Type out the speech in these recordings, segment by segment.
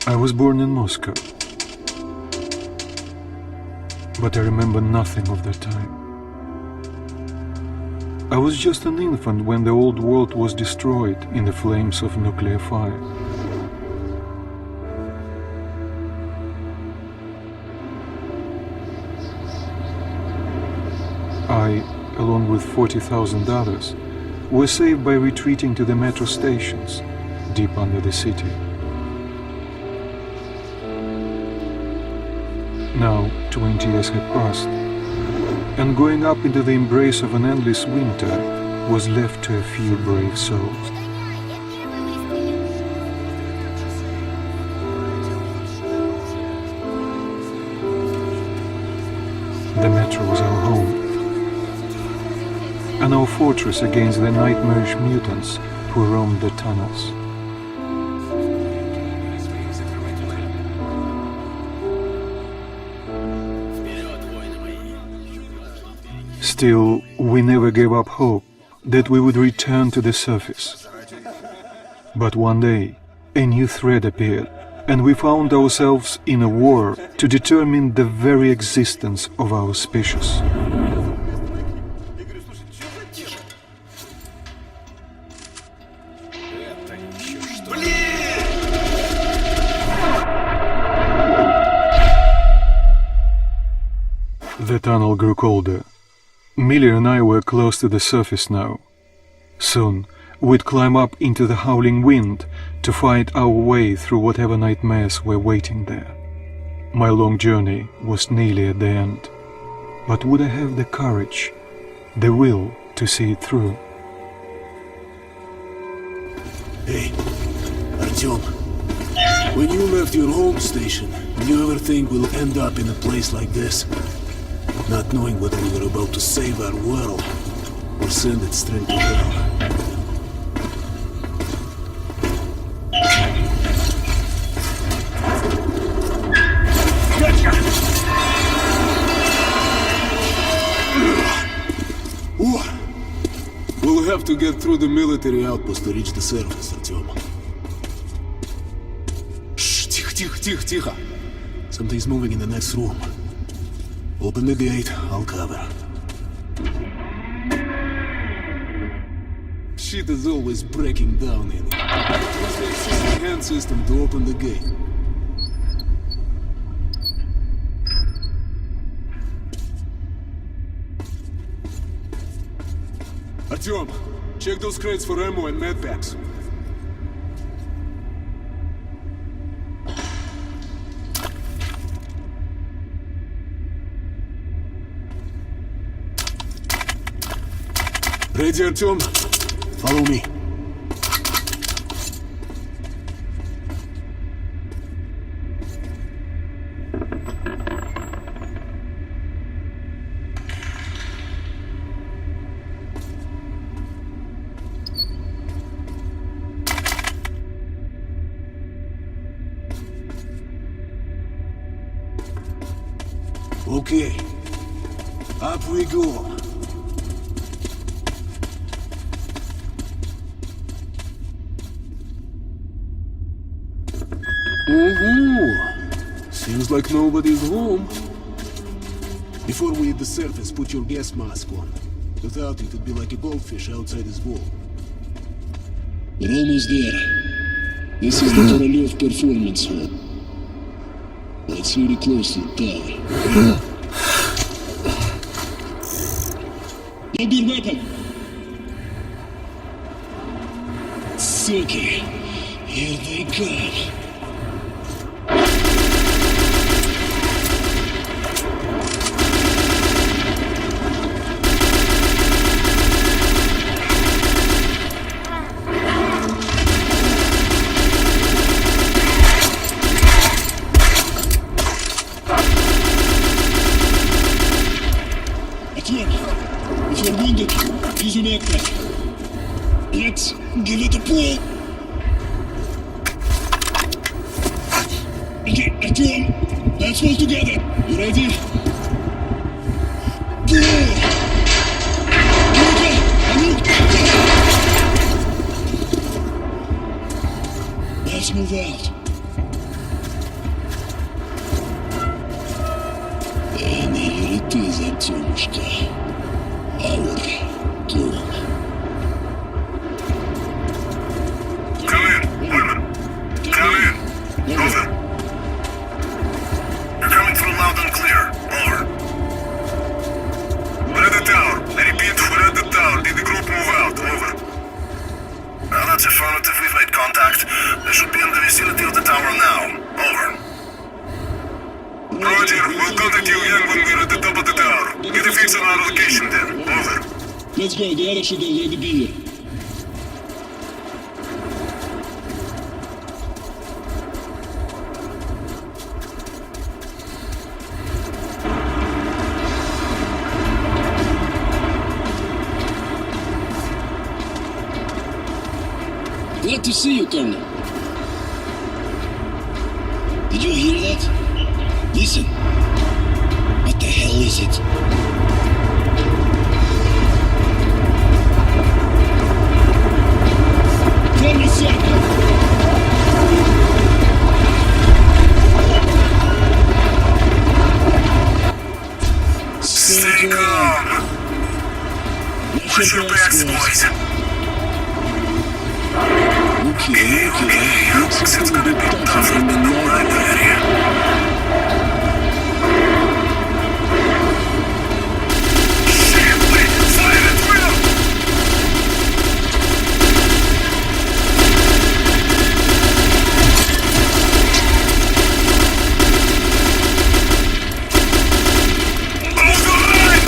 I was born in Moscow, but I remember nothing of that time. I was just an infant when the old world was destroyed in the flames of nuclear fire. I, along with 40,000 others, were saved by retreating to the metro stations, deep under the city. Now 20 years had passed, and going up into the embrace of an endless winter was left to a few brave souls. The metro was our home, and our fortress against the nightmarish mutants who roamed the tunnels. Still, we never gave up hope that we would return to the surface. But one day, a new threat appeared, and we found ourselves in a war to determine the very existence of our species. The tunnel grew colder. Millie and I were close to the surface now. Soon, we'd climb up into the howling wind to fight our way through whatever nightmares were waiting there. My long journey was nearly at the end, but would I have the courage, the will to see it through? Hey, Artyom, when you left your home station, did you ever think we'll end up in a place like this? Not knowing whether we were about to save our world or send it straight to hell. Gotcha! We'll have to get through the military outpost to reach the surface, Artyom. Shh, тихо. Something's moving in the next room. Open the gate, I'll cover. Shit is always breaking down in it. Use the existing hand system to open the gate. Artyom, check those crates for ammo and medpacks. Ready, Artyom? Follow me. Okay, up we go. Seems like nobody's home. Before we hit the surface, put your gas mask on. Without it, it'd be like a goldfish outside his bowl. We're almost there. This is the Korolev Performance Hall. It's really close to the tower. Load your weapon! Suki! Here they come! If you're wounded, use your medpack. Let's give it a pull. Okay, Artyom, let's pull together. You ready? Pull! Let's move out. Артемушка. Our turn. Come in, women. Come in. Over. You're coming through loud and clear. Over. We're at the tower. I repeat, we're at the tower. Did the group move out? Over. Well, that's affirmative. We've made contact. They should be in the vicinity of the tower now. Over. Roger, we'll contact you again when we're at the top of the tower. Get a fix on our location then. Over. Let's go, the others should already be here. Glad to see you, Colonel. Did you hear that? Listen. What the hell is it? Let me see. Stay calm. Push your backs, boys. Okay. Looks it's gonna be tougher than the library. Shit, wait, fire at will! Almost got a line!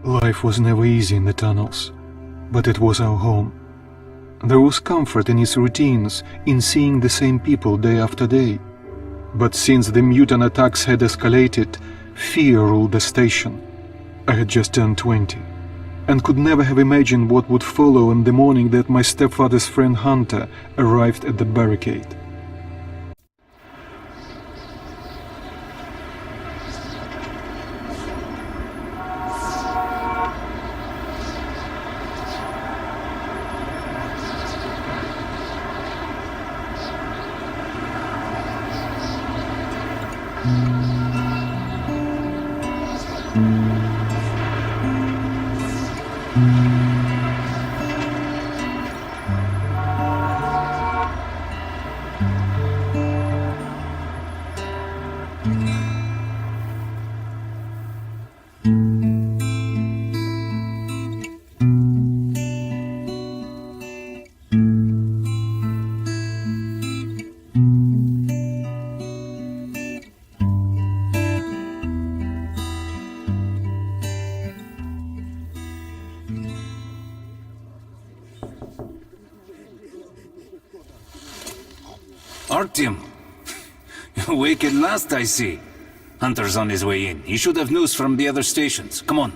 Life was never easy in the tunnels, but it was our home. There was comfort in its routines, in seeing the same people day after day. But since the mutant attacks had escalated, fear ruled the station. I had just turned 20, and could never have imagined what would follow on the morning that my stepfather's friend Hunter arrived at the barricade. Artyom, you're awake at last, I see. Hunter's on his way in. He should have news from the other stations. Come on.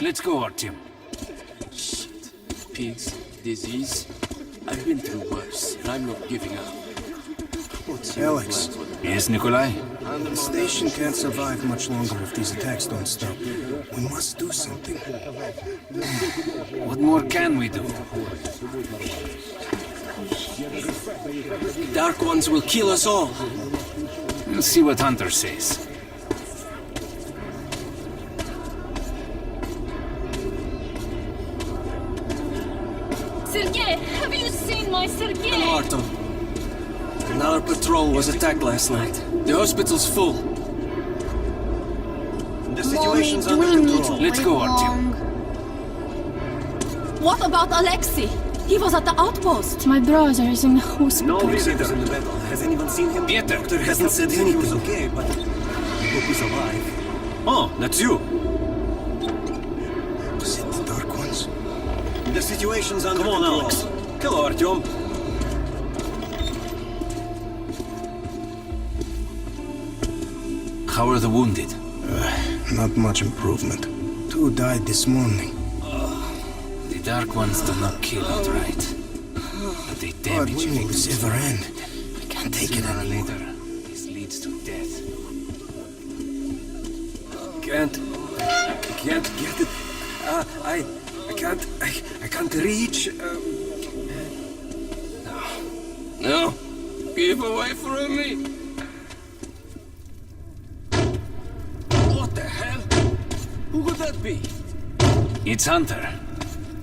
Let's go, Artyom. Shit. Pigs, disease. I've been through worse, and I'm not giving up. What's your Alex. plan for Yes, Nikolai? The station can't survive much longer if these attacks don't stop. We must do something. What more can we do? the Dark Ones will kill us all. We'll see what Hunter says. Sergei, have you seen my Sergei? Hello, Artyom. Another patrol was attacked last night. The hospital's full. The Mommy, situation's do under we need control. to Let's wait go, Artyom. long? What about Alexei? He was at the outpost. My brother is in the hospital. No visitors in the battle. Has anyone seen him? Peter. Doctor hasn't said anything. He was okay, but I hope he's alive. Oh, that's you. Was it the Dark Ones? The situation's under control. Come on, Alex. Hello, Artyom. How are the wounded? Not much improvement. 2 died this morning. The Dark Ones do not kill outright, but they God, damage when will this victims. ever end? I can't take it Sooner or anymore. later, this leads to death. I can't get it. I can't reach. No. Keep away from me. What the hell? Who could that be? It's Hunter.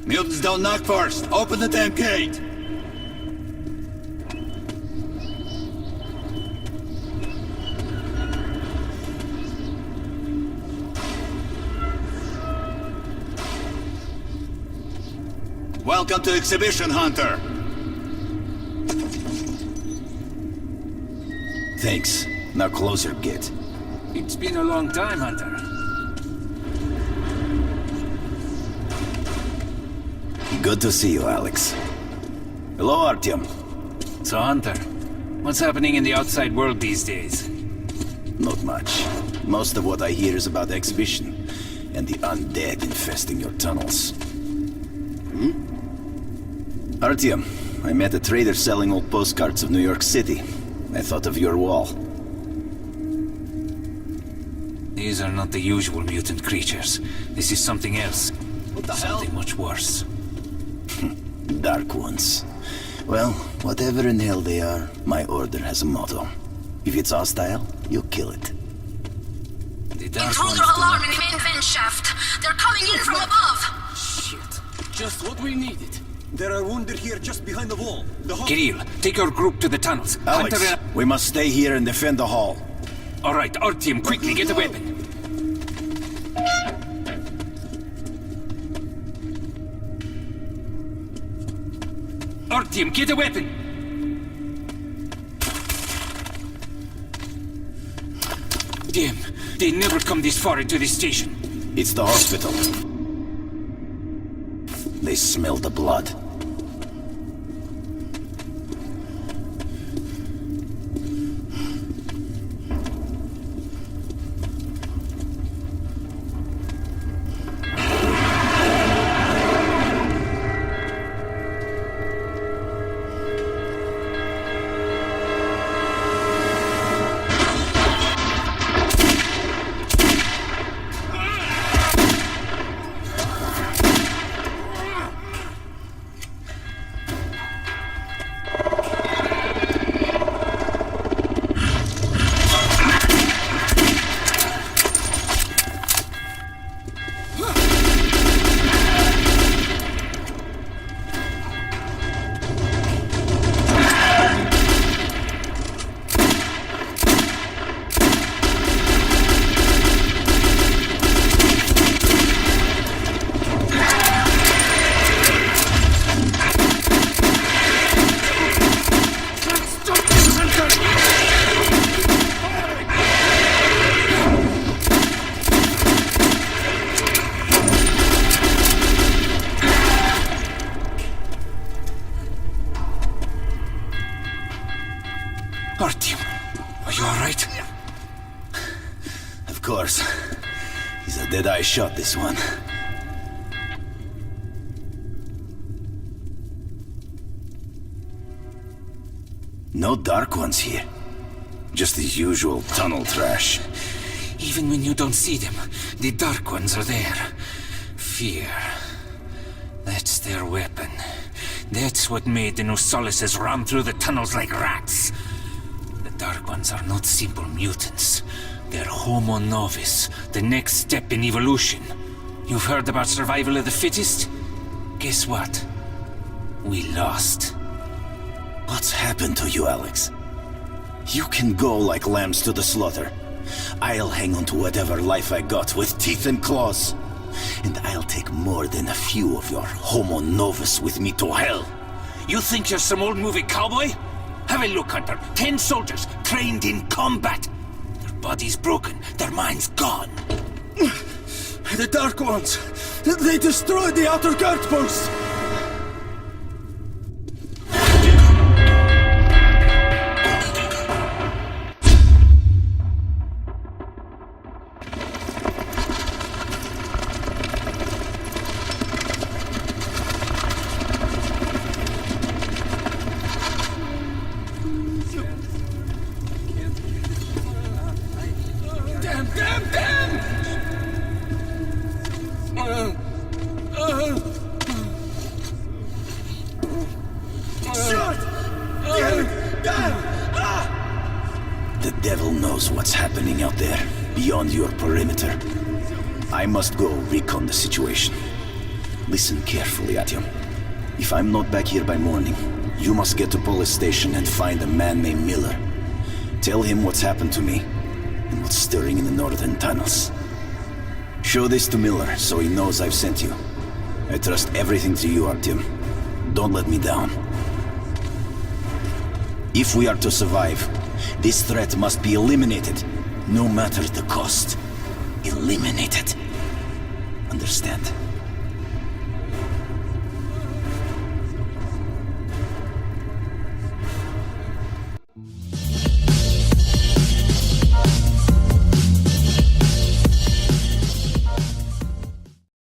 Mutants don't knock first. Open the damn gate. Welcome to Exhibition, Hunter. Thanks. Now closer, kid. It's been a long time, Hunter. Good to see you, Alex. Hello, Artyom. So, Hunter, what's happening in the outside world these days? Not much. Most of what I hear is about the exhibition and the undead infesting your tunnels. Artyom, I met a trader selling old postcards of New York City. I thought of your wall. These are not the usual mutant creatures. This is something else. Something much worse. Dark Ones. Well, whatever in hell they are, my order has a motto. If it's hostile, you kill it. The Dark Ones Intruder do alarm not in main vent shaft. They're coming in from above. Shit. Just what we needed. There are wounded here just behind the wall. The Kirill, take your group to the tunnels. Alex, Hunter and... we must stay here and defend the hall. All right, Artyom, quickly, get a weapon. Artyom, get a weapon! Damn, they never come this far into this station. It's the hospital. They smell the blood. Artyom, are you all right? Of course. He's a dead-eye shot, this one. No Dark Ones here. Just the usual tunnel trash. Even when you don't see them, the Dark Ones are there. Fear. That's their weapon. That's what made the Nosalises run through the tunnels like rats. The Dark Ones are not simple mutants. They're Homo Novus, the next step in evolution. You've heard about survival of the fittest? Guess what? We lost. What's happened to you, Alex? You can go like lambs to the slaughter. I'll hang on to whatever life I got with teeth and claws. And I'll take more than a few of your homo novus with me to hell. You think you're some old movie cowboy? Have a look, Hunter. 10 soldiers, trained in combat. Their bodies broken, their minds gone. The Dark Ones! They destroyed the outer guard post! The devil knows what's happening out there, beyond your perimeter. I must go recon the situation. Listen carefully, Artyom. If I'm not back here by morning, you must get to police station and find a man named Miller. Tell him what's happened to me, and what's stirring in the northern tunnels. Show this to Miller, so he knows I've sent you. I trust everything to you, Artyom. Don't let me down. If we are to survive, this threat must be eliminated, no matter the cost. Eliminated. Understand?